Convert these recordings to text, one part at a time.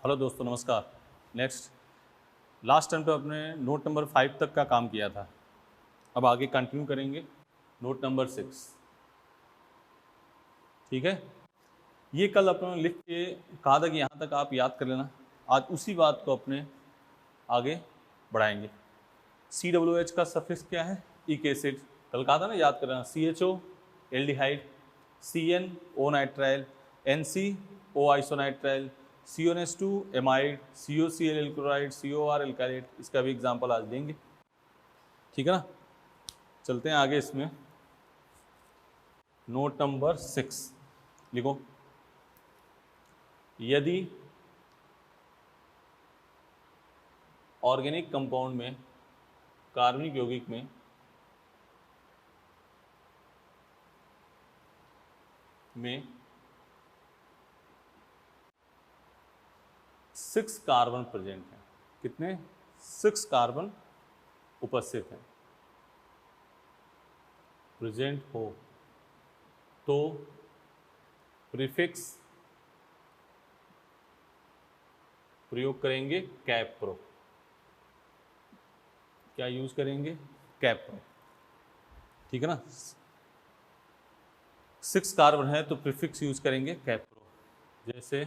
Hello दोस्तों, नमस्कार। Next last time तो अपने नोट नंबर 5 तक का काम किया था। अब आगे कंटिन्यू करेंगे नोट नंबर 6। ठीक है, ये कल अपने लिख के कहा था कि यहाँ तक आप याद कर लेना। आज उसी बात को अपने आगे बढ़ाएंगे। COOH का सफिक्स क्या है? इक एसिड। कल कहा था ना, याद करना। CHO aldehyde, CnO nitrile, NC O आइसोनाइट्राइल, CONS2 amide, COCl एल्क्लोराइड, COR alkylate. इसका भी एग्जाम्पल आज देंगे। ठीक है ना, चलते हैं आगे। इसमें नोट नंबर 6 लिखो। यदि ऑर्गेनिक कंपाउंड में कार्बनिक यौगिक में 6 कार्बन प्रेजेंट हैं। कितने? 6 कार्बन उपस्थित हैं, प्रेजेंट हो तो प्रीफिक्स प्रयोग करेंगे कैप्रो। क्या यूज करेंगे? कैप्रो। ठीक है ना, 6 कार्बन है तो प्रीफिक्स यूज करेंगे कैप्रो। जैसे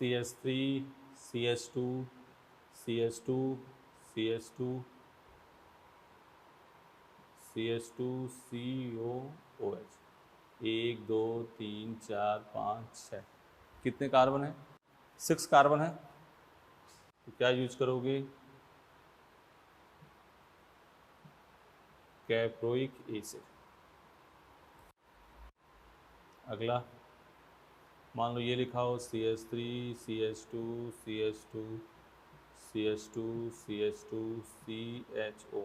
CH3, CH2, CH2, CH2, CH2, COOH। 1 2 3 4 5 6। कितने कार्बन है? 6 कार्बन है। तो क्या यूज करोगे? Caproic acid. अगला मान लो ये लिखा हो CH3, CH2, CH2, CH2, CH2, CHO।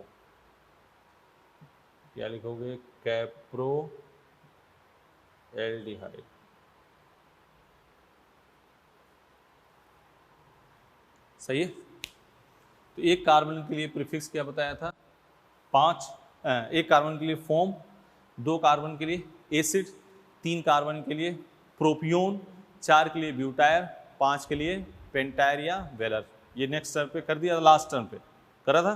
क्या लिखोगे? Caprio aldehyde. सही है। तो एक कार्बन के लिए प्रीफिक्स क्या बताया था? 5। एक कार्बन के लिए फॉर्म, 2 कार्बन के लिए एसिड, 3 कार्बन के लिए प्रोपियोन, 4 के लिए ब्यूटायर, 5 के लिए पेंटायर या वेलर। ये नेक्स्ट टर्म पे कर दिया, लास्ट टर्म पे करा था।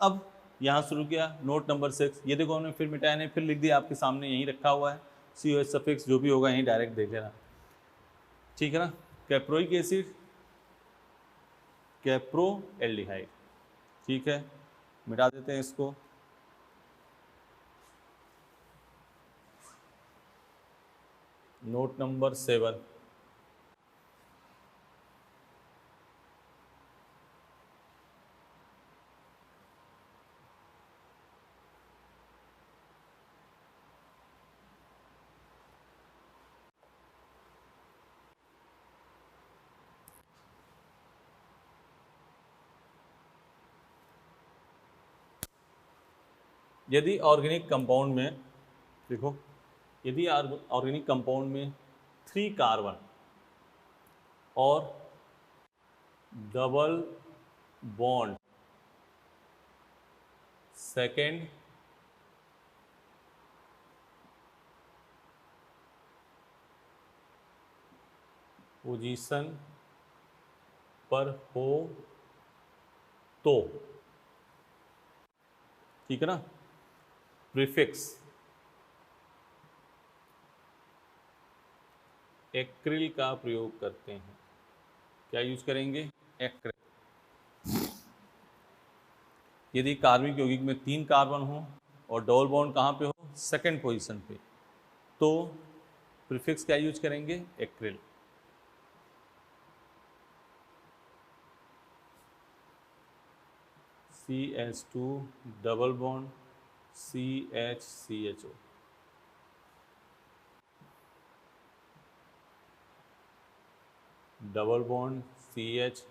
अब यहाँ शुरू किया नोट नंबर 6। ये देखो हमने फिर मिटाया नहीं, फिर लिख दिया आपके सामने, यहीं रखा हुआ है। COH सफिक्स जो भी होगा यहीं डायरेक्ट देख लेना। ठीक है ना, कैप्रोइक एसिड, कैप्रो एल्डिहाइड। ठीक है, मिटा देते हैं इसको। Note number 7। यदि ऑर्गेनिक कंपाउंड में, देखो, यदि ऑर्गेनिक कंपाउंड में 3 कार्बन और डबल बॉन्ड सेकेंड पोजीशन पर हो तो, ठीक है ना, प्रीफिक्स एक्रिल का प्रयोग करते हैं। क्या यूज करेंगे? एक्रिल। यदि कार्बनिक यौगिक में 3 कार्बन हो और डबल बॉन्ड कहाँ पे हो? सेकेंड पोजीशन पे, तो प्रीफिक्स क्या यूज करेंगे? Acryl. CH2 double bond CH-CHO। Double bond CH-COOH।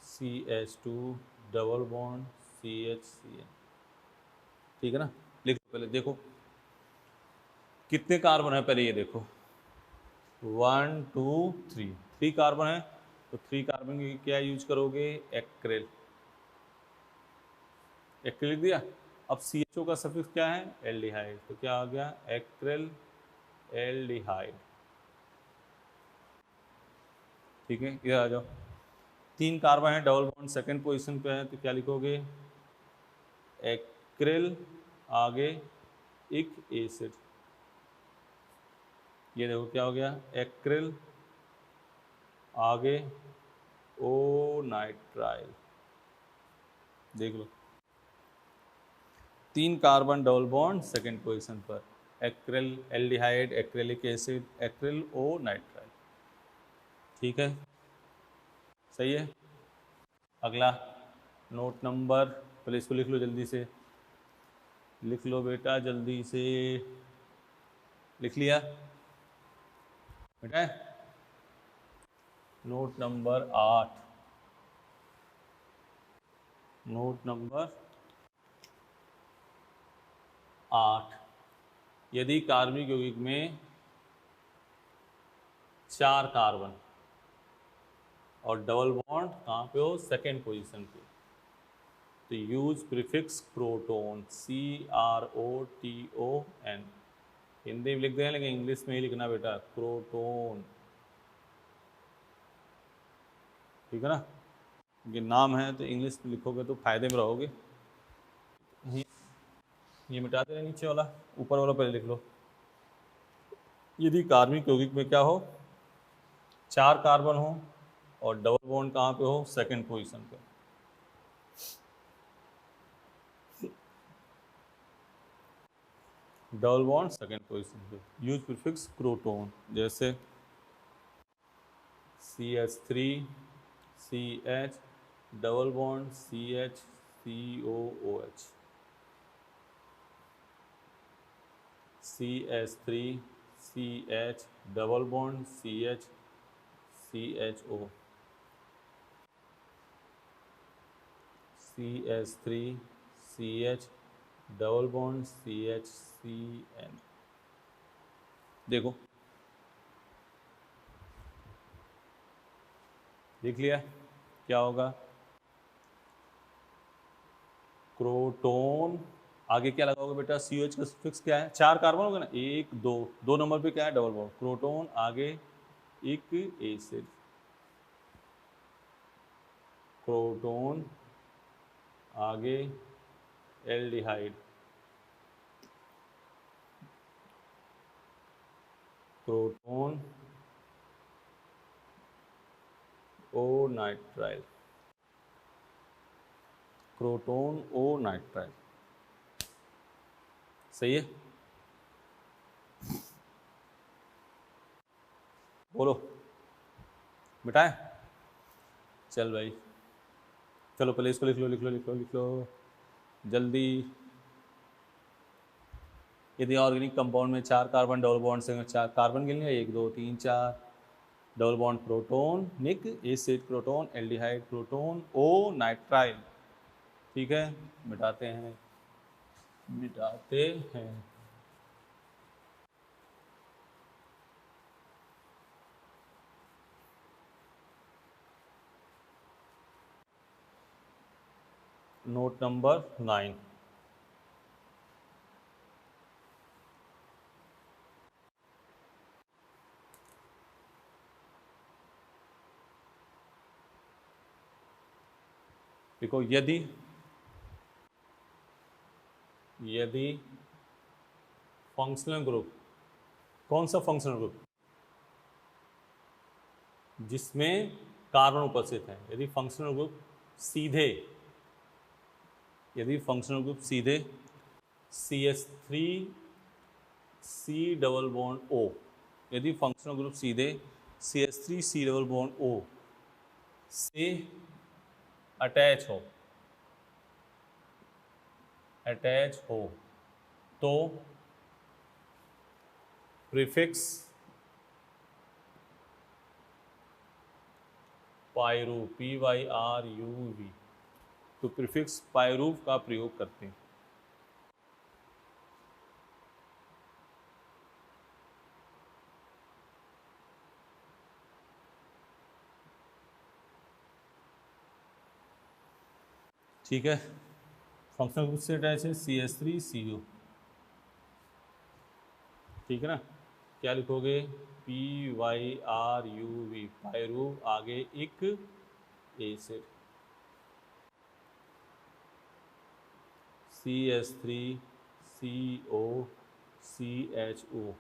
CH2 double bond CH-CN। ठीक है ना, लिख पहले देखो कितने कार्बन है। पहले ये देखो 1 2 3 कार्बन है, तो 3 कार्बन की क्या यूज करोगे? एक्रिल। एक्रिल लिख दिया। अब CHO का सफिक्स क्या है? एल्डिहाइड। तो क्या आ गया? Acryl aldehyde. ठीक है, इधर आ जाओ। 3 कार्बन है, डबल बॉन्ड सेकंड पोजीशन पे है, तो क्या लिखोगे? एक्रिल, आगे एक एसिड। ये देखो क्या हो गया? एक्रिल, आगे ओ नाइट्राइल। देख लो, 3 carbon double bond second position पर, acryl aldehyde, acrylic acid, acryl ओ नाइट्राइल। ठीक है, सही है। अगला नोट नंबर, पहले इसको लिख लो जल्दी से, लिख लो बेटा जल्दी से। लिख लिया बेटा? नोट नंबर 8, नोट नंबर 8, यदि कार्बनिक यौगिक में 4 कार्बन और डबल बॉन्ड कहाँ पे हो? सेकेंड पोजीशन पे, तो use prefix croton, CROTON। Hindi में लिख दें लेकिन इंग्लिश में ही लिखना बेटा, क्रोटोन। ठीक है ना? ये नाम है तो इंग्लिश में लिखोगे तो फायदे में रहोगे। ये मिटा देना नीचे वाला, ऊपर वाला पहले लिख लो। यदि कार्बनिक यौगिक में क्या हो? 4 कार्बन हो और डबल बॉन्ड कहाँ पे हो? सेकंड पोजीशन पे। डबल बॉन्ड सेकंड पोजीशन पे, यूज प्रीफिक्स क्रोटोन, जैसे CH3 CH, double bond CH COOH, CH3 CH, double bond CH CHO, CH3 CH, double bond CHCN। देखो, देख लिया क्या होगा? क्रोटोन, आगे क्या लगाओगे बेटा? CH का फिक्स क्या है? 4 कार्बन होगा ना, 1 2, 2 नंबर पे क्या है? Double bond. क्रोटोन, आगे एक एसिड, क्रोटोन, आगे एल्डिहाइड, क्रोटोन ओ नाइट्राइल, क्रोटोन ओ नाइट्राइल। सही है? बोलो मिटाए? चल भाई, चलो पहले इसको लिख लो, लिख लो, लिख लो, लिख लो जल्दी। यदि ऑर्गेनिक कंपाउंड में 4 कार्बन डबल बॉन्ड से 4 कार्बन गिन लिया, 1 2 3 4, डबल बॉन्ड प्रोटोन निक एसिड, प्रोटोन एल्डिहाइड, प्रोटोन ओ नाइट्राइल। ठीक है, मिटाते हैं, मिटाते हैं। नोट नंबर 9, देखो, यदि यदि फंक्शनल ग्रुप, कौन सा फंक्शनल ग्रुप? जिसमें कार्बन उपस्थित है। यदि फंक्शनल ग्रुप सीधे, यदि फंक्शनल ग्रुप सीधे CH3 C double bond O, यदि फंक्शनल ग्रुप सीधे CH3 C double bond O से अटैच हो, अटैच हो, तो प्रीफिक्स पायरू, PYRUV, तो प्रीफिक्स पायरूव का प्रयोग करते हैं। ठीक है, फंक्शनल ग्रुप से अटैच है CH3CO, ठीक है ना। क्या लिखोगे, PYRUV, पायरू, आगे एक एसिड, CH3COCHO,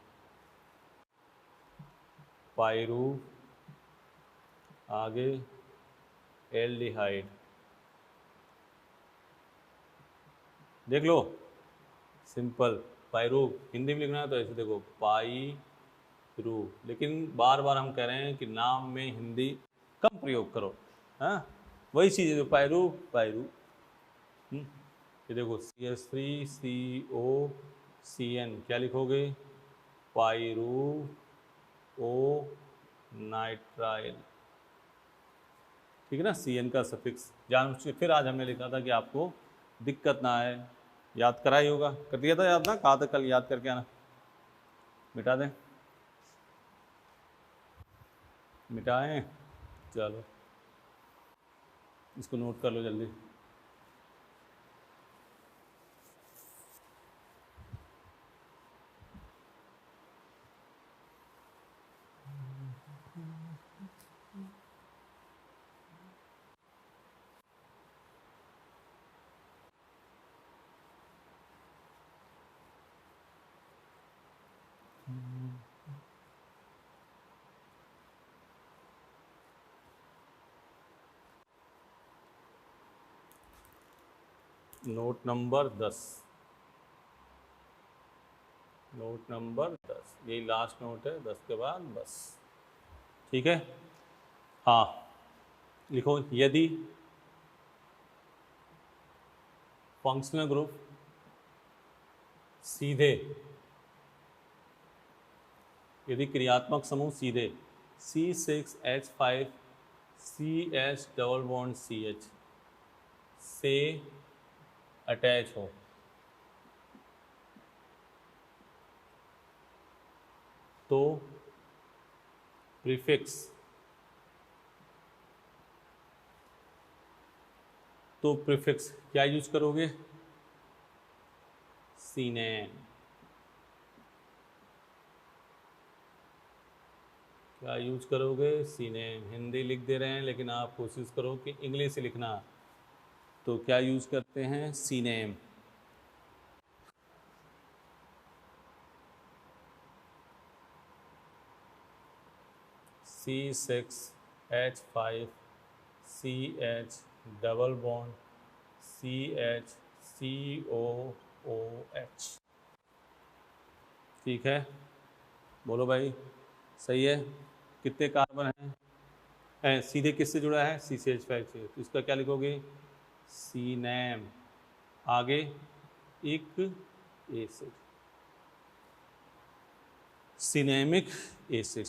पायरू, आगे एल्डिहाइड। देख लो, सिंपल। पायरू हिंदी में लिखना है तो ऐसे देखो, पायरू, लेकिन बार बार हम कह रहे हैं कि नाम में हिंदी कम प्रयोग करो। हाँ, वही चीज़ है जो पायरू पायरू। ये देखो CH3COCN, क्या लिखोगे, पायरू ओ नाइट्राइल, ठीक है ना। CN का सफिक्स जान, फिर आज हमने लिखा था कि आपको दिक्कत ना आए, याद करा ही होगा, कर दिया था याद ना, कहा था कल याद करके आना। मिटा दें, मिटाएं, चलो इसको नोट कर लो जल्दी। नोट नंबर 10, नोट नंबर 10, यही लास्ट नोट है, 10 के बाद बस, ठीक है। हाँ, लिखो, यदि फंक्शनल ग्रुप सीधे, यदि क्रियात्मक समूह सीधे C6H5CH डबल बॉन्ड CH से अटैच हो, तो प्रीफिक्स, तो प्रीफिक्स क्या यूज करोगे, सीनेम। क्या यूज करोगे, सीनेम। हिंदी लिख दे रहे हैं लेकिन आप कोशिश करो कि इंग्लिश लिखना। तो क्या यूज करते हैं, सीनेम। C6H5CH डबल बॉन्ड CH, ठीक है, बोलो भाई, सही है। कितने कार्बन हैं, सीधे किससे जुड़ा है, CCH5 से, तो इसका क्या लिखोगे, सीनेम, आगे एक acid, cinnamic acid,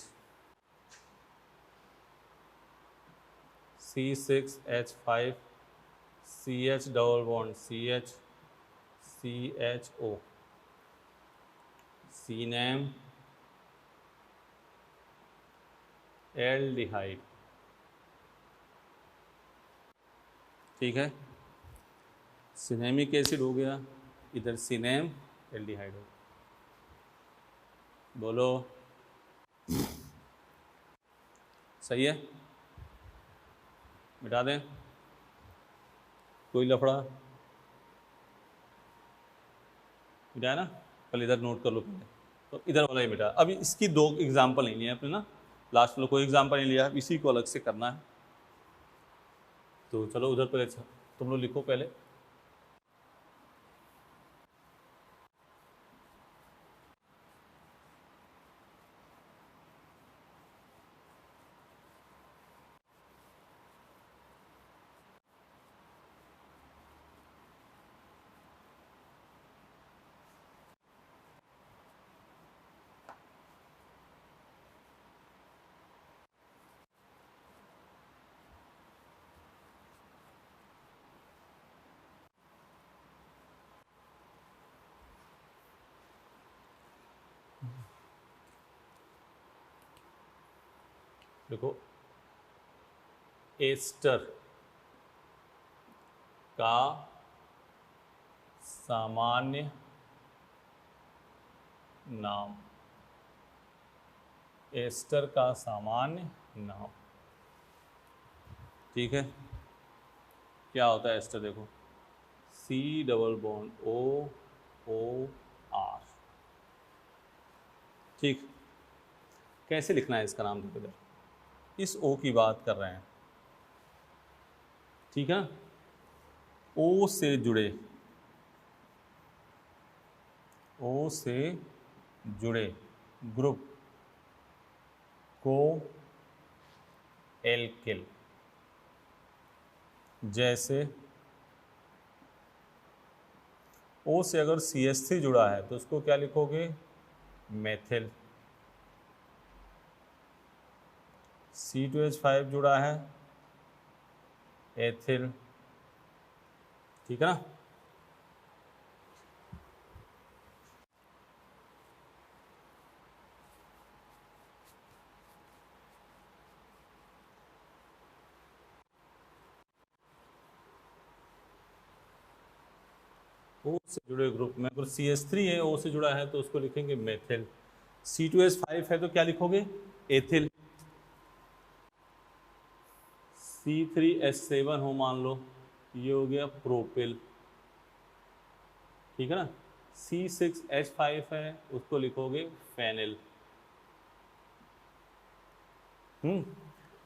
C6H5CH double bond CHO, सीनेम एल्डिहाइड, ठीक है। सिनेमिक एसिड हो गया, इधर सिनेम एल्डिहाइड हो गया, बोलो सही है। मिटा दें, कोई लफड़ा, मिटाया ना, कल इधर नोट कर लो पहले, तो इधर वाला ही मिटा। अभी इसकी दो एग्जाम्पल नहीं लिया आपने ना, लास्ट में कोई एग्जाम्पल नहीं लिया, इसी को अलग से करना है। तो चलो उधर पहले तुम लोग लिखो पहले। देखो, एस्टर का सामान्य नाम, एस्टर का सामान्य नाम। ठीक है, क्या होता है एस्टर, देखो C double bond O R। ठीक, कैसे लिखना है इसका नाम, देखो इधर इस O की बात कर रहे हैं, ठीक है। O से जुड़े ग्रुप को एल्किल, जैसे O से अगर CH3 जुड़ा है तो उसको क्या लिखोगे, मेथिल। C2H5 जुड़ा है, एथिल। ठीक है ना। O से जुड़े ग्रुप में अगर CH3 है, O से जुड़ा है तो उसको लिखेंगे मेथिल। C2H5 है तो क्या लिखोगे, एथिल। C3H7 हो मान लो, ये हो गया प्रोपिल। ठीक है ना। C6H5 है, उसको लिखोगे फेनिल।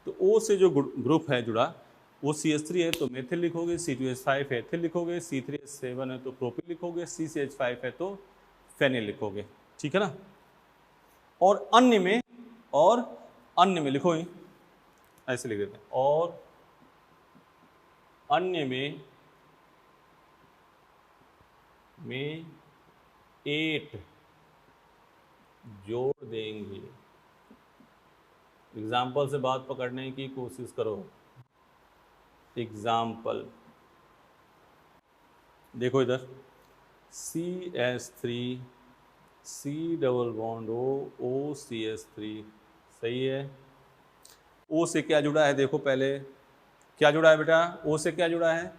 तो O से जो ग्रुप है जुड़ा वो CH3 है तो मेथिल लिखोगे, C2H5 है एथिल लिखोगे, C3H7 है तो प्रोपिल लिखोगे, CCH5 है तो फेनिल लिखोगे। ठीक है ना। और अन्य में लिखो, ऐसे लिख देते हैं, और अन्य में 8 जोड़ देंगे। एग्जाम्पल से बात पकड़ने की कोशिश करो। एग्जाम्पल देखो इधर, CH3 C double bond O CH3, सही है। O से क्या जुड़ा है, देखो पहले क्या जुड़ा है बेटा, O से क्या जुड़ा है,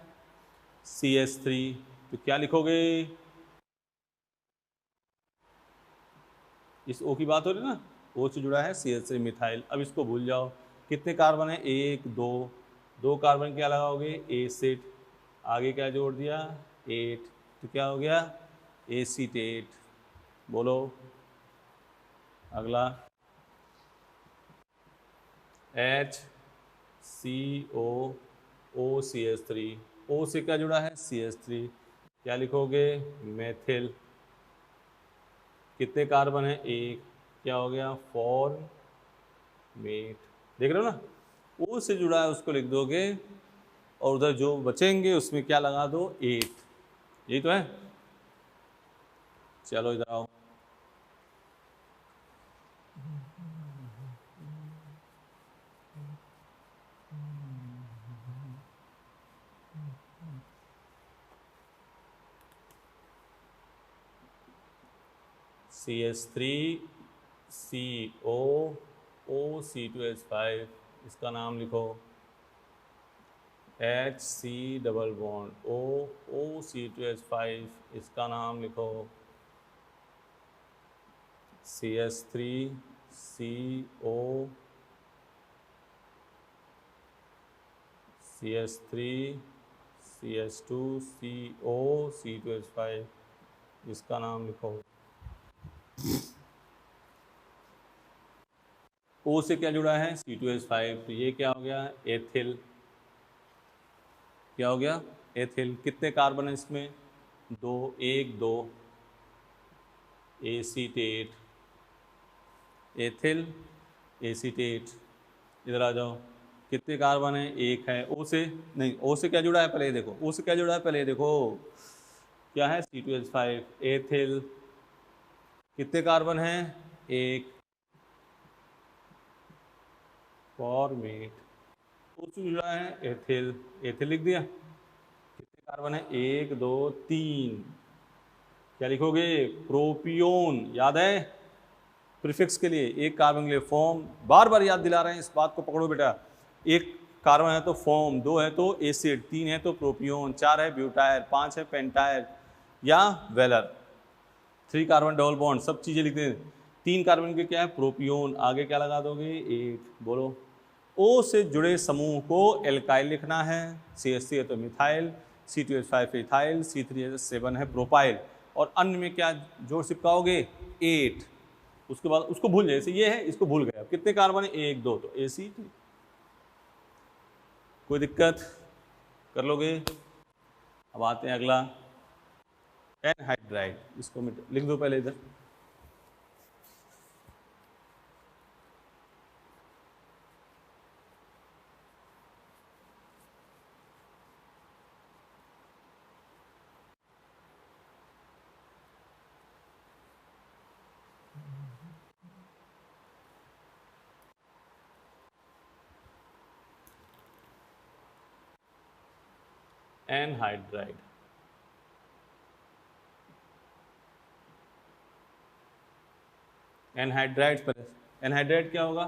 CH3, तो क्या लिखोगे, इस O की बात हो रही है ना, O से जुड़ा है CH3 मिथाइल। अब इसको भूल जाओ, कितने कार्बन है, 1 2 कार्बन क्या लगाओगे, एसिड, आगे क्या जोड़ दिया, 8, तो क्या हो गया, एसीटेट। बोलो अगला, HCO OCH3, O से क्या जुड़ा है, CH3, क्या लिखोगे, मेथिल। कितने कार्बन है, 1, क्या हो गया, फॉर्मेट। देख रहे हो ना, O से जुड़ा है उसको लिख दोगे, और उधर जो बचेंगे उसमें क्या लगा दो, 8। यही तो है। चलो इधर आओ, CH3 CO OC2H5, इसका नाम लिखो, HC डबल बॉन्ड OC2H5, इसका नाम लिखो, CH3 CO CH3 CH2 CO C2H5, इसका नाम लिखो। O से क्या जुड़ा है, C2H5, तो ये क्या हो गया, एथिल। क्या हो गया, एथिल। कितने कार्बन है इसमें, 2, 1 2, एसीटेट, एथिल एसीटेट। इधर आ जाओ, कितने कार्बन है, 1 है। O से नहीं, O से क्या जुड़ा है पहले देखो, O से क्या जुड़ा है पहले देखो, क्या है, C2H5, एथिल। कितने कार्बन है, 1, फॉर्मेट। O से जुड़ा है एथिल, एथिल लिख दिया। कितने कार्बन है, 1 2 3, क्या लिखोगे, प्रोपियोन। याद है, प्रीफिक्स के लिए, एक कार्बन के लिए फॉर्म, बार बार याद दिला रहे हैं, इस बात को पकड़ो बेटा। एक कार्बन है तो फॉर्म, 2 है तो एसिड, 3 है तो प्रोपियोन, 4 है ब्यूटायर, 5 है पेंटायर, या वेलर। 3 कार्बन डबल बॉन्ड, सब चीज़ें लिखते हैं। 3 कार्बन के क्या है, प्रोपियोन, आगे क्या लगा दोगे 8। बोलो ओ से जुड़े समूह को एल्काइल लिखना है, CH3 है तो मिथाइल, C2H5 इथाइल, C3H7 है प्रोपाइल, और अन्य में क्या जोड़ चिपकाओगे 8। उसके बाद उसको भूल जाए, जैसे ये है इसको भूल गए। अब कितने कार्बन है, 1 2, तो AC। कोई दिक्कत, कर लोगे। अब आते हैं अगला एनहाइड्राइड, इसको लिख दो पहले इधर। एनहाइड्राइड, एनहाइड्राइड पर, एनहाइड्राइड क्या होगा,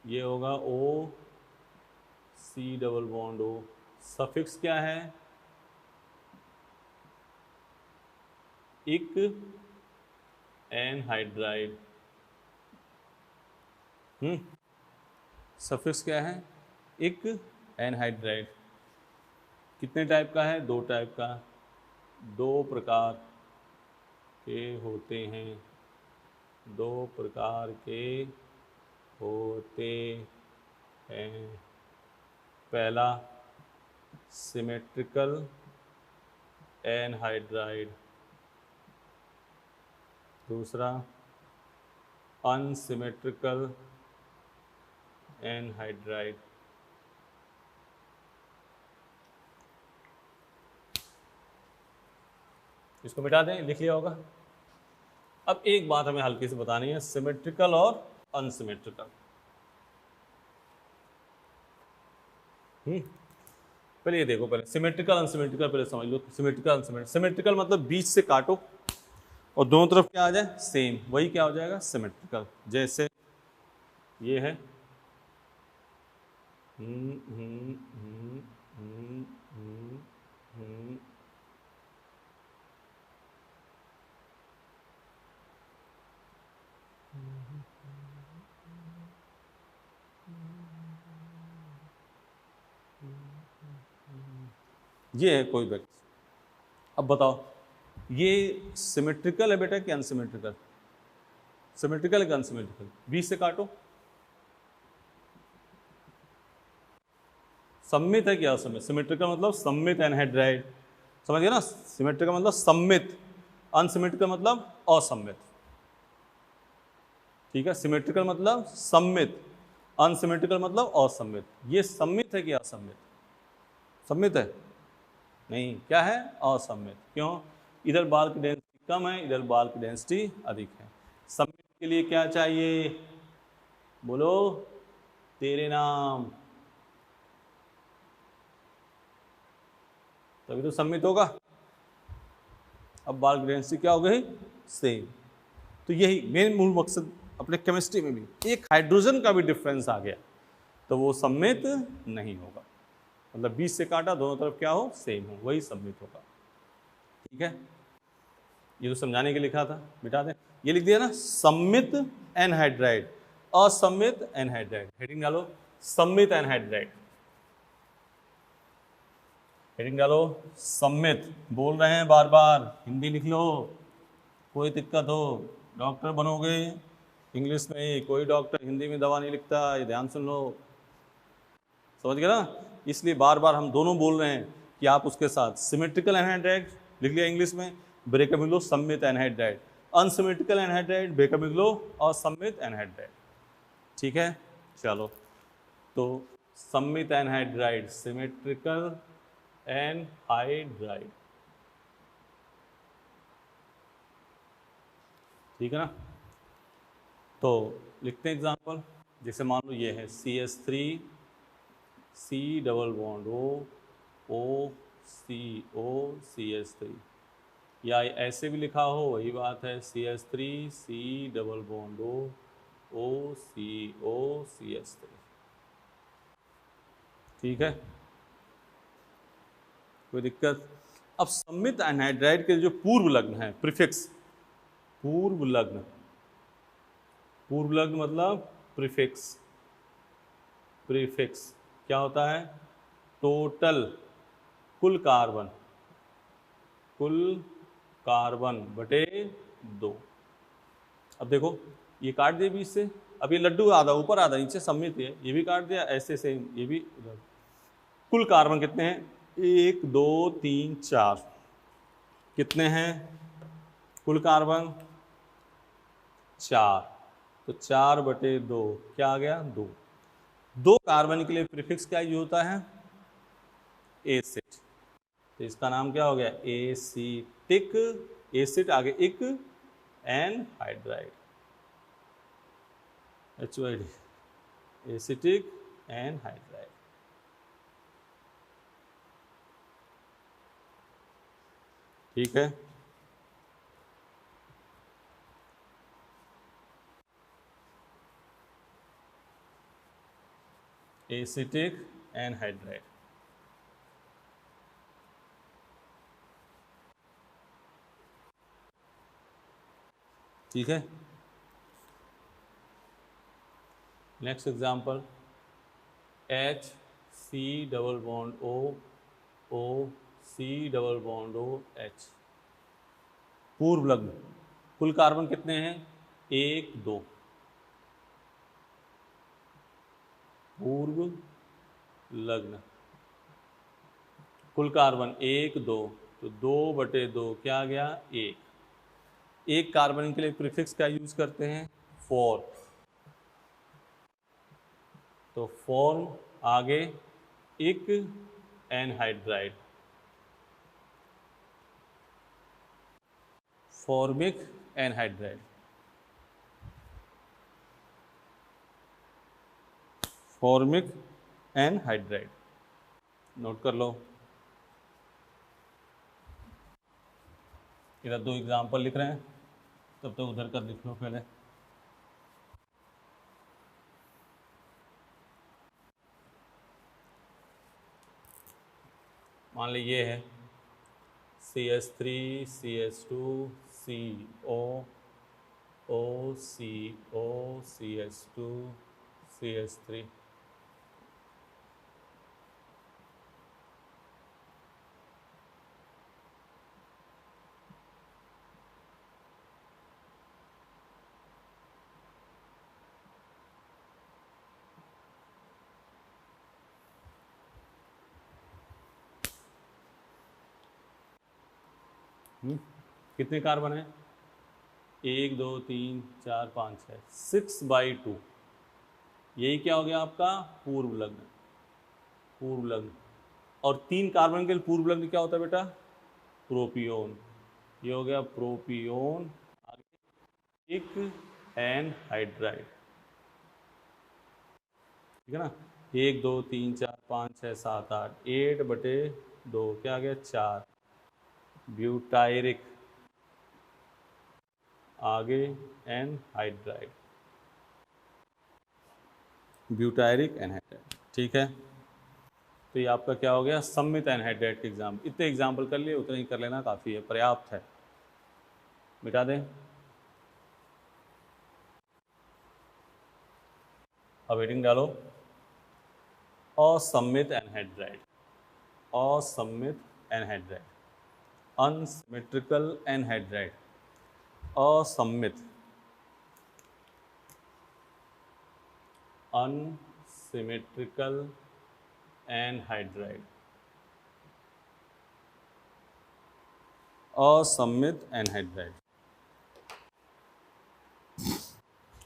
ये होगा O C double bond O। Suffix क्या है, इक एनहाइड्राइड। सफिक्स क्या है, इक एनहाइड्राइड। कितने टाइप का है, 2 टाइप का, 2 प्रकार के होते हैं, 2 प्रकार के होते हैं। पहला सिमेट्रिकल एनहाइड्राइड, दूसरा अनसिमेट्रिकल एनहाइड्राइड। इसको मिटा दें, लिख लिया होगा। अब एक बात हमें हल्की से बतानी है, सिमेट्रिकल और अनसिमेट्रिकल। पहले ये देखो, पहले सिमेट्रिकल अनसिमेट्रिकल पहले समझ लो। सिमेट्रिकल अनसिमेट्रिकल, सिमेट्रिकल मतलब बीच से काटो और दोनों तरफ क्या आ जाए सेम, वही क्या हो जाएगा सिमेट्रिकल। जैसे ये है ये है कोई व्यक्ति। अब बताओ ये सिमेट्रिकल है बेटा कि अनसिमेट्रिकल, सिमेट्रिकल है कि अनसिमेट्रिकल, बीच से काटो। सम्मित है क्या असम्मित, सिमेट्रिकल मतलब सम्मित एनहाइड्राइड, समझ गए ना। सिमेट्रिकल मतलब सम्मित, अनसिमेट्रिकल मतलब असम्मित। ठीक है, सिमेट्रिकल मतलब सम्मित, अनसिमेट्रिकल मतलब असम्मित। ये सम्मित है कि असम्मित, सम्मित है नहीं, क्या है असम्मित। क्यों, इधर बाल की डेंसिटी कम है, इधर बाल की डेंसिटी अधिक है। सम्मित के लिए क्या चाहिए, बोलो तेरे नाम, तभी तो सम्मित होगा। अब बाल की डेंसिटी क्या हो गई सेम। तो यही मेन मूल मकसद अपने केमिस्ट्री में भी, एक हाइड्रोजन का भी डिफरेंस आ गया तो वो सम्मित नहीं होगा। मतलब बीच से काटा, दोनों तरफ क्या हो सेम हो, वही सम्मित होगा। ठीक है, ये तो समझाने के लिखा था, मिटा दें। ये लिख दिया ना, सम्मित एनहाइड्राइड, असम्मित एनहाइड्राइड। हेडिंग डालो सम्मित एनहाइड्राइड, हेडिंग डालो सम्मित। बोल रहे हैं बार बार, हिंदी लिख लो, कोई दिक्कत हो डॉक्टर बनोगे इंग्लिश में ही, कोई डॉक्टर हिंदी में दवा नहीं लिखता, ये ध्यान सुन लो, समझ गए ना। इसलिए बार बार हम दोनों बोल रहे हैं कि आप उसके साथ सिमेट्रिकल एनहाइड्राइड लिख लिया इंग्लिश में, ब्रेकअप लिख लो सम्मित एनहाइड्राइड, अनसिमेट्रिकल एनहाइड्राइड ब्रेकअप लिख लो और सम्मित एनहाइड्राइड। ठीक है, चलो तो सम्मित एनहाइड्राइड, सिमेट्रिकल एनहाइड्राइड, ठीक है ना। तो लिखते हैं एग्जाम्पल, जैसे मान लो ये है CH3 C double bond O CO CH3, या ऐसे भी लिखा हो वही बात है, CH3 C double bond O CO CH3। ठीक है, कोई दिक्कत। अब सम्मित एनहाइड्राइड के जो पूर्व लग्न है, प्रीफिक्स, पूर्व लग्न, पूर्व लग्न मतलब प्रीफिक्स, प्रीफिक्स क्या होता है? टोटल, कुल कार्बन, कुल कार्बन बटे 2। अब देखो ये काट दिए बीच से, अब ये लड्डू आधा ऊपर आधा नीचे सम्मित है, ये भी काट दिया, ऐसे से ये भी उधर। कुल कार्बन कितने हैं? 1 2 3 4। कितने हैं कुल कार्बन? 4। तो 4 बटे 2 क्या आ गया? 2। 2 कार्बन के लिए प्रीफिक्स क्या यूज होता है? एसिड। तो इसका नाम क्या हो गया? एसिटिक एसिड, आगे इक एनहाइड्राइड, HYD, एसिटिक एनहाइड्राइड। ठीक है, एसिटिक एनहाइड्राइड। ठीक है, next example, HC double bond OC double bond OH, पूर्व लग्न। कुल कार्बन कितने हैं? 1 2। पूर्व लग्न, कुल कार्बन 1 2, तो 2 बटे 2 क्या आ गया? 1। एक कार्बन के लिए प्रीफिक्स क्या यूज करते हैं? 4। तो फॉर्म, आगे इक anhydride, formic anhydride, formic anhydride. Note कर लो, इधर 2 एग्जाम्पल लिख रहे हैं, तब तक उधर कर लिख लो पहले। मान ली ये है CH3 CH2 CO OCO CH2 CH3। कितने कार्बन है? 1 2 3 4 5 6, 6/2। यही क्या हो गया आपका? पूर्व लग्न, पूर्व लग्न। और 3 कार्बन के लिए पूर्व लग्न क्या होता है बेटा? प्रोपियोन। ये हो गया प्रोपियोन, आगे इक एनहाइड्राइड। ठीक है ना? 1 2 3 4 5 6 7 8, 8 बटे 2 क्या आ गया? 4। ब्यूटायरिक, आगे एनहाइड्राइड, ब्यूटायरिक एनहाइड्राइड। ठीक है, तो ये आपका क्या हो गया? सम्मित एनहाइड्राइड के एग्जाम। इतने एग्जाम्पल कर लिए, उतने ही कर लेना, काफ़ी है, पर्याप्त है। मिटा दें, अब हेडिंग डालो, असम्मित एनहाइड्राइड, असम्मित एनहाइड्राइड, अनसिमेट्रिकल एनहाइड्राइड, असम्मित, अनसिमेट्रिकल एनहाइड्राइड, असम्मित एनहाइड्राइड,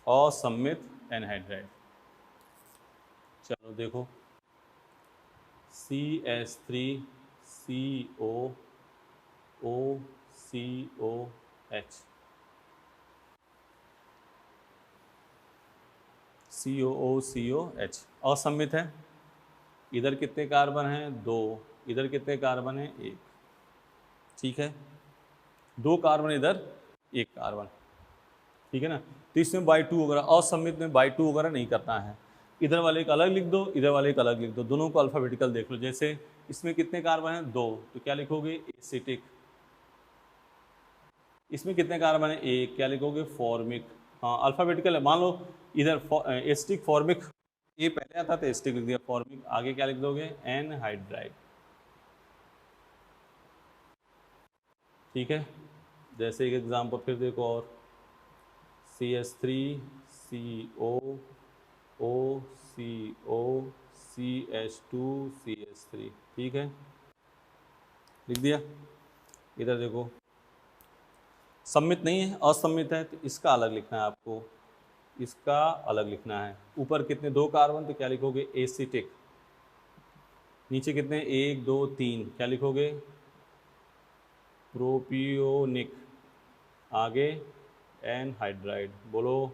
असम्मित एनहाइड्राइड। चलो देखो, CH3 CO OCOH, COOCOH असम्मित है। इधर कितने कार्बन हैं? 2। इधर कितने कार्बन हैं? 1। ठीक है, 2 कार्बन इधर, 1 कार्बन। ठीक है ना? तो इसमें बाई 2 वगैरह, असम्मित में बाई 2 वगैरह नहीं करना है। इधर वाले का अलग लिख दो, इधर वाले का अलग लिख दो, दोनों को अल्फाबेटिकल देख लो। जैसे इसमें कितने कार्बन हैं? 2, तो क्या लिखोगे? एसिटिक। इसमें कितने कार्बन है? 1, क्या लिखोगे? फॉर्मिक। हाँ अल्फाबेटिकल है। मान लो इधर एस्टिक फॉर्मिक, ये पहले आता था एस्टिक लिख दिया, फॉर्मिक आगे क्या लिख दोगे? एनहाइड्राइड। ठीक है, जैसे एक एग्जाम्पल फिर देखो और, CH3CO OCO CH2CH3। ठीक है, लिख दिया। इधर देखो सम्मित नहीं है, असम्मित है, तो इसका अलग लिखना है आपको, इसका अलग लिखना है। ऊपर कितने? 2 कार्बन, तो क्या लिखोगे? एसिटिक। नीचे कितने? 1 2 3, क्या लिखोगे? प्रोपियोनिक। आगे एनहाइड्राइड। बोलो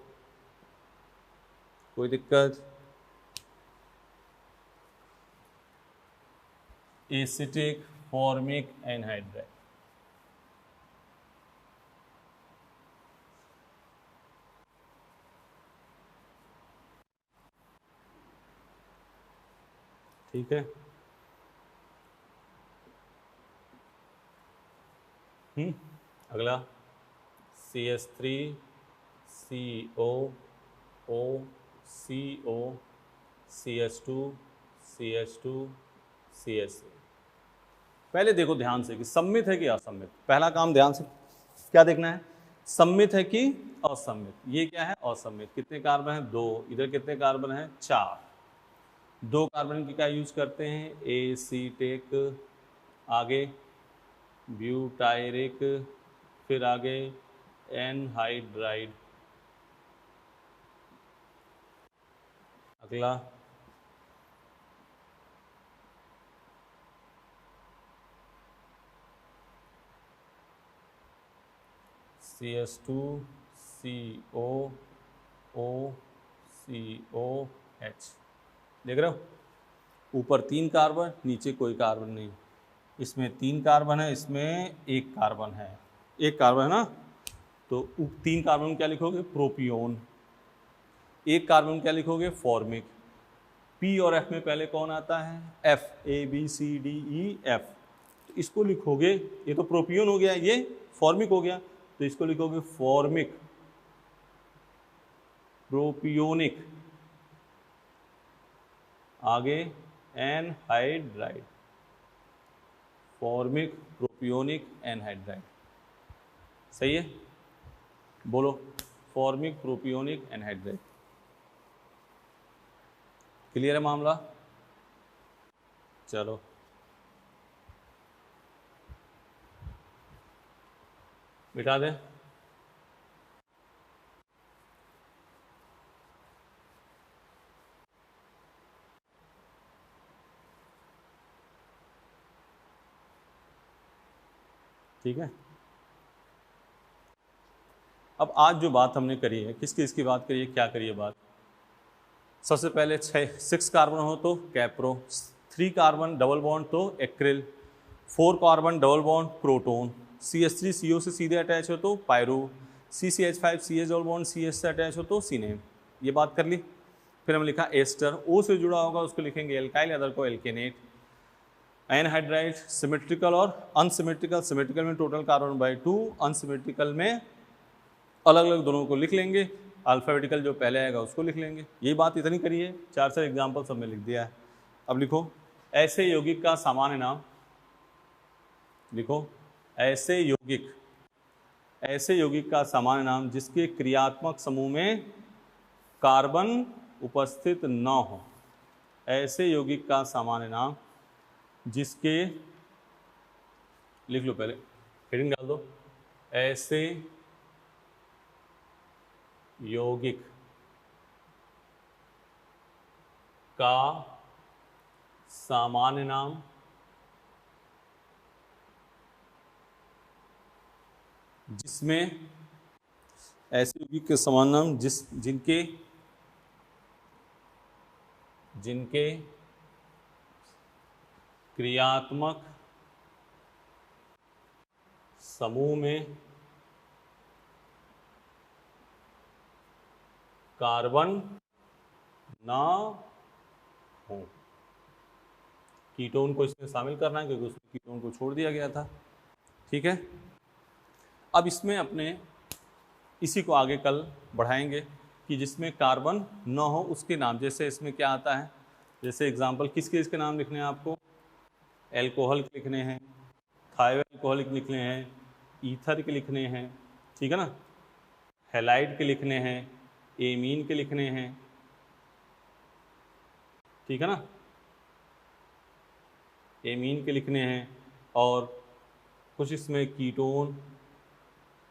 कोई दिक्कत? Acetic, formic, anhydride. ठीक है, अगला CH3CO OCO CH2 CH3। पहले देखो ध्यान से कि सम्मित है कि असम्मित। पहला काम ध्यान से क्या देखना है? सम्मित है कि असम्मित। ये क्या है? असम्मित। कितने कार्बन है? 2। इधर कितने कार्बन है? 4। 2 कार्बन की क्या यूज करते हैं? एसीटेक, आगे ब्यूटायरिक, फिर आगे एनहाइड्राइड। अगला CH2CO OCOH। देख रहे हो? ऊपर 3 कार्बन, नीचे कोई कार्बन नहीं। इसमें 3 कार्बन है, इसमें 1 कार्बन है। 1 कार्बन है ना, तो 3 कार्बन क्या लिखोगे? प्रोपियोन। 1 कार्बन क्या लिखोगे? फॉर्मिक। पी और एफ में पहले कौन आता है? एफ। ABCDEF। तो इसको लिखोगे, ये तो प्रोपियोन हो गया, ये फॉर्मिक हो गया, तो इसको लिखोगे फॉर्मिक प्रोपियोनिक, आगे एनहाइड्राइड। Formic propionic anhydride. सही है? बोलो फॉर्मिक प्रोपियोनिक एनहाइड्राइड। क्लियर है मामला? चलो बिठा दें। ठीक है, अब आज जो बात हमने करी है, किस किस की बात करी है, क्या करी है बात? सबसे पहले 6 कार्बन हो तो कैप्रो, 3 कार्बन डबल बॉन्ड तो acryl, 4 carbon double bond proton, CH3CO से सीधे अटैच हो तो pyro, CCH5 CH double bond CH से अटैच हो तो सीनेम। ये बात कर ली। फिर हम लिखा एस्टर, O से जुड़ा होगा उसको लिखेंगे एल्काइल, अदर को एल्केनेट। एनहाइड्राइड सिमेट्रिकल और अनसिमेट्रिकल, सिमेट्रिकल में टोटल कार्बन बाई 2, अनसिमेट्रिकल में अलग अलग दोनों को लिख लेंगे, अल्फाबेटिकल जो पहले आएगा उसको लिख लेंगे। यही बात इतनी करी है, 4 एग्जाम्पल सब में लिख दिया है। अब लिखो ऐसे यौगिक का सामान्य नाम, लिखो ऐसे यौगिक का सामान्य नाम जिसके क्रियात्मक समूह में कार्बन उपस्थित न हो। ऐसे यौगिक का सामान्य नाम जिसके, लिख लो पहले, हेडिंग डाल दो, ऐसे यौगिक का सामान्य नाम जिसमें, ऐसे यौगिक के सामान्य नाम जिनके क्रियात्मक समूह में कार्बन ना हो। कीटोन को इसमें शामिल करना है क्योंकि उसमें कीटोन को छोड़ दिया गया था। ठीक है, अब इसमें अपने इसी को आगे कल बढ़ाएंगे कि जिसमें कार्बन न हो उसके नाम, जैसे इसमें क्या आता है, जैसे एग्जांपल किसके नाम लिखने हैं आपको, एल्कोहल के लिखने हैं, थायो एल्कोहलिक लिखने हैं, ईथर के लिखने हैं, ठीक है ना, हैलाइड के लिखने हैं, एमीन के लिखने हैं, ठीक है ना, एमीन के लिखने हैं, और कुछ इसमें कीटोन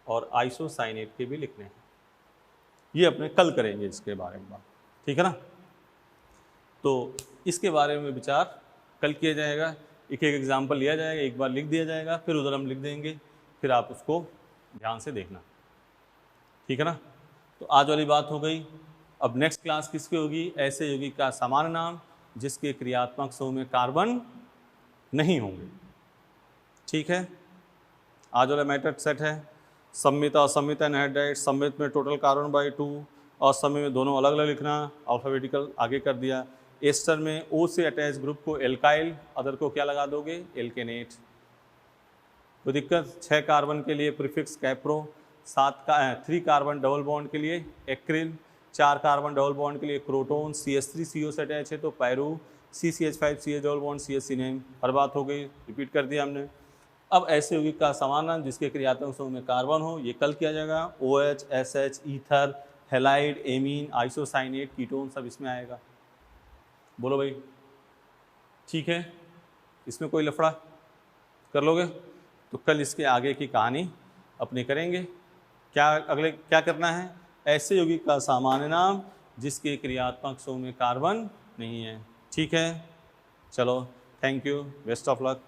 और आइसोसाइनेट के भी लिखने हैं। ये अपने कल करेंगे इसके बारे में बात, ठीक है ना। तो इसके बारे में विचार कल किया जाएगा, एक एक एग्जाम्पल लिया जाएगा, एक बार लिख दिया जाएगा, फिर उधर हम लिख देंगे, फिर आप उसको ध्यान से देखना, ठीक है ना। तो आज वाली बात हो गई। अब नेक्स्ट क्लास किसकी होगी, ऐसे यौगिक का सामान्य नाम जिसके क्रियात्मक समूह में कार्बन नहीं होंगे, ठीक है। आज वाला मैटर सेट है। सम्मित असम्मित एनहाइड्राइड, सम्मित में टोटल कार्बन बाई 2, असम्मित में दोनों अलग अलग लिखना, अल्फाबेटिकल आगे कर दिया। एस्टर में O से अटैच ग्रुप को एल्काइल, अदर को क्या लगा दोगे, एल्केनेट। कोई दिक्कत, 6 कार्बन के लिए prefix Caprio, 3 carbon double bond के लिए एक्रिल, 4 कार्बन डबल बॉन्ड के लिए क्रोटोन, CH3CO से अटैच है तो पैरू, CCH5CH double bond CH name. हर बात हो गई, रिपीट कर दिया हमने। अब ऐसे यौगिक का समान नाम जिसके क्रियात्मक समूह में कार्बन हो, ये कल किया जाएगा। OH, SH, ether, halide, amine, isocyanate, ketone सब इसमें आएगा। बोलो भाई, ठीक है, इसमें कोई लफड़ा कर लोगे? तो कल इसके आगे की कहानी अपने करेंगे। क्या अगले क्या करना है, ऐसे यौगिक का सामान्य नाम जिसके क्रियात्मक समूह में कार्बन नहीं है, ठीक है। चलो, thank you, best of luck.